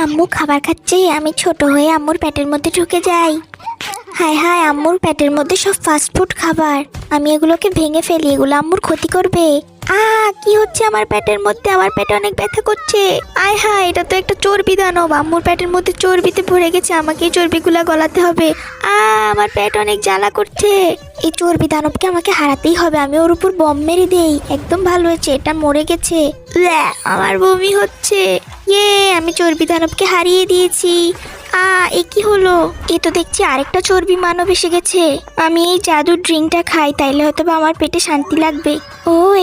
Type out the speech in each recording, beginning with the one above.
আম্মু খাবার খাচ্ছে, আমি ছোট হয়ে আম্মুর পেটের মধ্যে ঢুকে যাই। হায় হায়, আম্মুর পেটের মধ্যে সব ফাস্টফুড খাবার, আমি এগুলোকে ভেঙে ফেলি, এগুলো আম্মুর ক্ষতি করবে। কি হচ্ছে আমার পেটের মধ্যে? আমার পেটে অনেক ব্যথা করছে। আয় হায়, এটা তো একটা চর্বি দানব, আম্মুর পেটের মধ্যে চর্বিতে ভরে গেছে, আমাকে এই চর্বিগুলা গলাতে হবে। আমার পেট অনেক জ্বালা করছে। এই চর্বি দানবকে আমাকে হারাতেই হবে, আমি ওর উপর বম মেরে দেই। একদম ভালো হয়েছে, এটা মরে গেছে। আমার বমি হচ্ছে। আমি চর্বি দানবকে হারিয়ে দিয়েছি। এ কি হলো? এ তো দেখছি আরেকটা চর্বি মানব এসে গেছে। আমি এই জাদুর ড্রিঙ্কটা খাই, তাইলে হয়তো বা আমার পেটে শান্তি লাগবে।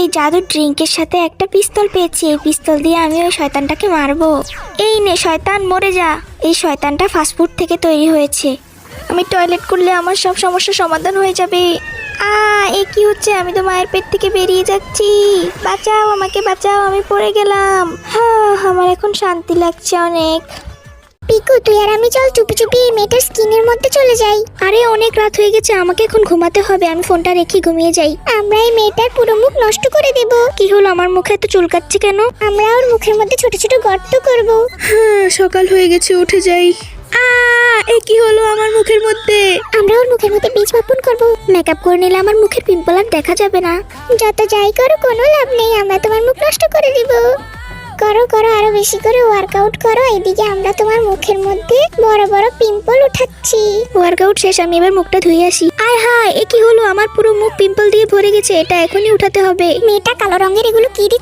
এই জাদুর ড্রিঙ্কের সাথে একটা পিস্তল পেয়েছি, এই পিস্তল দিয়ে আমি ওই শয়তানটাকে মারবো। এই নে শয়তান, মরে যা। এই শয়তানটা ফাস্টফুড থেকে তৈরি হয়েছে, আমি টয়লেট করলে আমার সব সমস্যার সমাধান হয়ে যাবে। এ কি হচ্ছে? আমি তো মায়ের পেট থেকে বেরিয়ে যাচ্ছি। বাঁচাও, আমাকে বাঁচাও, আমি পড়ে গেলাম। আমার এখন শান্তি লাগছে অনেক। পিকু, তুই আর আমি চল চুপি চুপি এই মেয়েটার স্কিনের মধ্যে চলে যাই। আরে অনেক রাত হয়ে গেছে, আমাকে এখন ঘুমাতে হবে, আমি ফোনটা রেখে ঘুমিয়ে যাই। আমরা এই মেয়েটার পুরো মুখ নষ্ট করে দেব। কি হলো, আমার মুখে এত চুলকাচ্ছে কেন? আমরা ওর মুখের মধ্যে ছোট ছোট গর্ত করব। সকাল হয়ে গেছে, উঠে যাই। এ কি হলো আমার মুখের মধ্যে? আমরা ওর মুখের মধ্যে বীজ বপন করব। মেকআপ করে নিলে আমার মুখের পিম্পল আর দেখা যাবে না। যত যাই করো কোনো লাভ নেই, আমরা তোমার মুখ নষ্ট করে দিব। করো করো, আরো বেশি করে ওয়ার্কআউট করো। এদিকে আমরা তোমার মুখের মধ্যে বড় বড় পিম্পল উঠাচ্ছি। ওয়ার্কআউট শেষ, আমি এবার মুখটা ধুয়ে আসি। আয় হায়, এ কি হলো? আমার পুরো মুখ পিম্পল দিয়ে ভরে গেছে, এটা এখনই উঠাতে হবে। মেয়েটা কালো রঙের এগুলো কি দিচ্ছে?